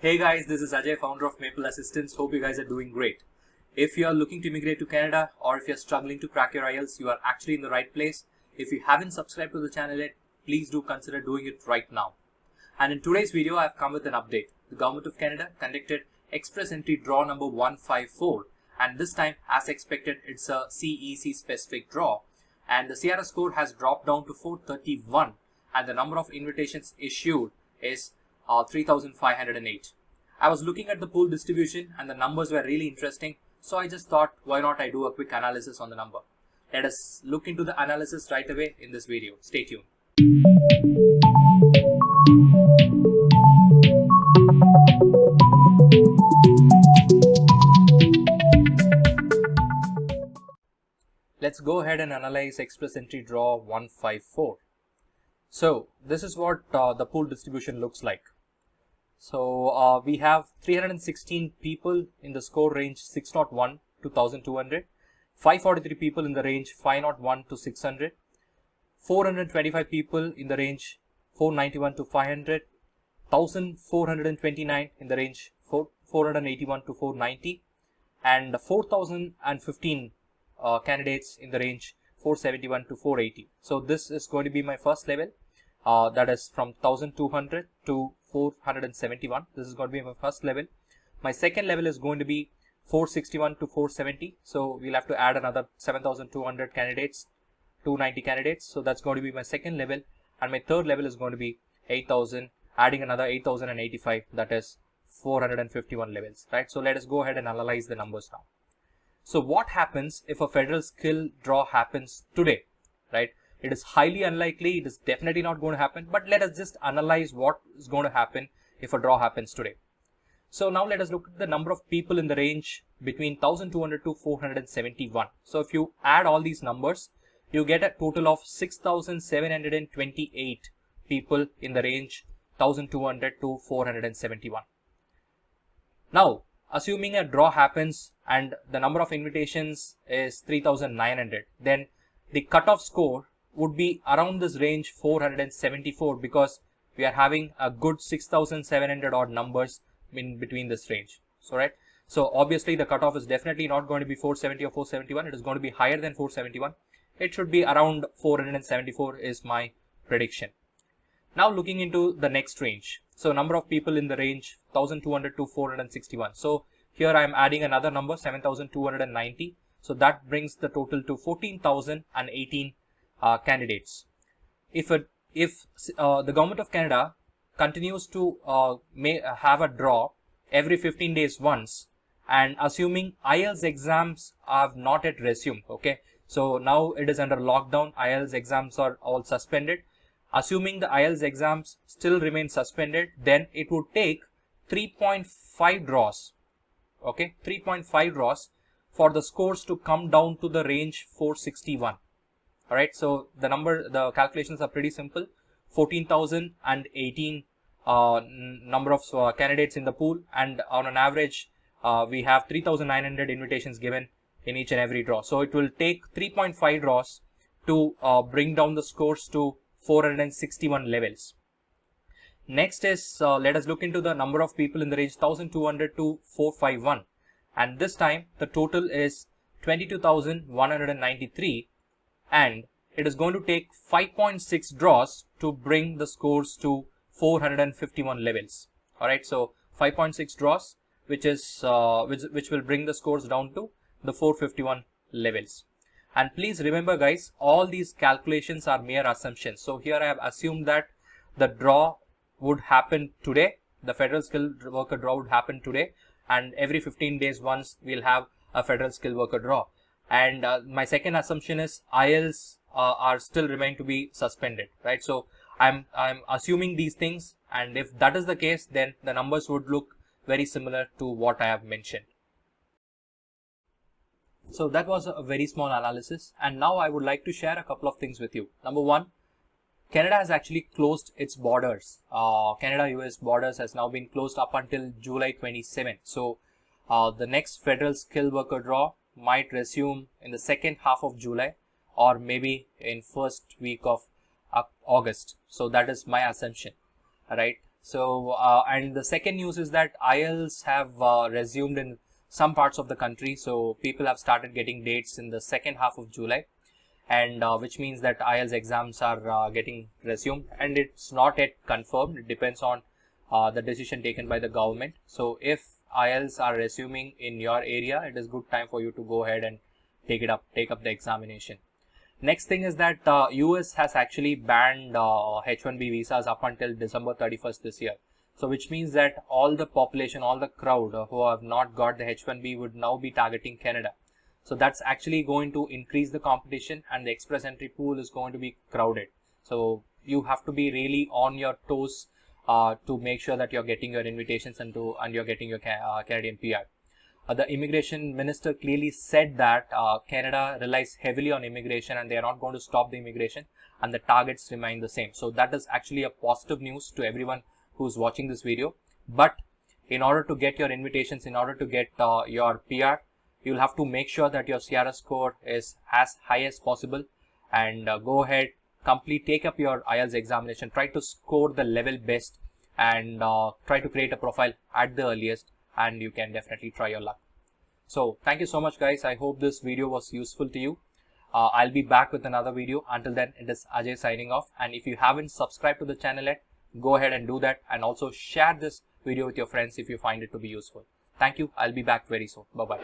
Hey guys, this is Ajay, founder of Maple Assistance. Hope you guys are doing great. If you are looking to immigrate to Canada or if you're struggling to crack your IELTS, you are actually in the right place. If you haven't subscribed to the channel yet, please do consider doing it right now. And in today's video, I've come with an update. The Government of Canada conducted Express Entry Draw number 154, and this time, as expected, it's a CEC specific draw. And the CRS score has dropped down to 431, and the number of invitations issued is 3,508. I was looking at the pool distribution and the numbers were really interesting, so I just thought, why not I do a quick analysis on the number. Let us look into the analysis right away in this video. Stay tuned. Let's go ahead and analyze Express Entry Draw 154. So this is what the pool distribution looks like. So we have 316 people in the score range 601 to 1200, 543 people in the range 501 to 600, 425 people in the range 491 to 500, 1429 in the range 481 to 490, and 4015 candidates in the range 471 to 480. So this is going to be my first level. That is from 1200 to 471. This is going to be my first level. My second level is going to be 461 to 470. So we'll have to add another 7,200 candidates, 290 candidates. So that's going to be my second level. And my third level is going to be 8,000, adding another 8,085. That is 451 levels, right? So let us go ahead and analyze the numbers now. So what happens if a federal skill draw happens today, right? It is highly unlikely, it is definitely not going to happen, but let us just analyze what is going to happen if a draw happens today. So now let us look at the number of people in the range between 1200 to 471. So if you add all these numbers, you get a total of 6,728 people in the range 1200 to 471. Now, assuming a draw happens and the number of invitations is 3,900, then the cutoff score would be around this range 474, because we are having a good 6,700 odd numbers in between this range. So right, so obviously the cutoff is definitely not going to be 470 or 471. It is going to be higher than 471. It should be around 474 is my prediction. Now looking into the next range, so number of people in the range 1200 to 461. So here I am adding another number 7,290. So that brings the total to 14,018 candidates. If the Government of Canada continues to have a draw every 15 days once, and assuming IELTS exams have not yet resumed, okay, so now it is under lockdown, IELTS exams are all suspended. Assuming the IELTS exams still remain suspended, then it would take 3.5 draws, okay, 3.5 draws for the scores to come down to the range 461. All right, so the calculations are pretty simple. 14,018 number of candidates in the pool, and on an average, we have 3,900 invitations given in each and every draw. So it will take 3.5 draws to bring down the scores to 461 levels. Next is let us look into the number of people in the range 1,200 to 451, and this time the total is 22,193. And it is going to take 5.6 draws to bring the scores to 451 levels. All right, so 5.6 draws, which will bring the scores down to the 451 levels. And please remember, guys, all these calculations are mere assumptions. So here I have assumed that the draw would happen today. The federal skilled worker draw would happen today, and every 15 days once we'll have a federal skilled worker draw. And my second assumption is IELTS are still remain to be suspended, right? So I'm assuming these things, and if that is the case, then the numbers would look very similar to what I have mentioned. So that was a very small analysis, and now I would like to share a couple of things with you. Number one, Canada has actually closed its borders. Canada-US borders has now been closed up until July 27. So the next federal skilled worker draw might resume in the second half of July, or maybe in first week of August. So that is my assumption, right? So and the second news is that IELTS have resumed in some parts of the country. So people have started getting dates in the second half of July, and which means that IELTS exams are getting resumed, and it's not yet confirmed. It depends on the decision taken by the government. So if IELTS are resuming in your area, it is good time for you to go ahead and take up the examination. Next thing is that US has actually banned H1B visas up until December 31st this year. So which means that all the population, all the crowd who have not got the H1B would now be targeting Canada. So that's actually going to increase the competition, and the express entry pool is going to be crowded. So you have to be really on your toes to make sure that you're getting your invitations and you're getting your Canadian PR. The immigration minister clearly said that Canada relies heavily on immigration, and they are not going to stop the immigration, and the targets remain the same. So that is actually a positive news to everyone who's watching this video. But in order to get your invitations, in order to get your PR, you'll have to make sure that your CRS score is as high as possible, and go ahead, take up your IELTS examination, try to score the level best, and try to create a profile at the earliest, and you can definitely try your luck. So thank you so much, guys. I hope this video was useful to you. I'll be back with another video. Until then, it is Ajay signing off, and if you haven't subscribed to the channel yet, go ahead and do that, and also share this video with your friends if you find it to be useful. Thank you. I'll be back very soon. Bye-bye.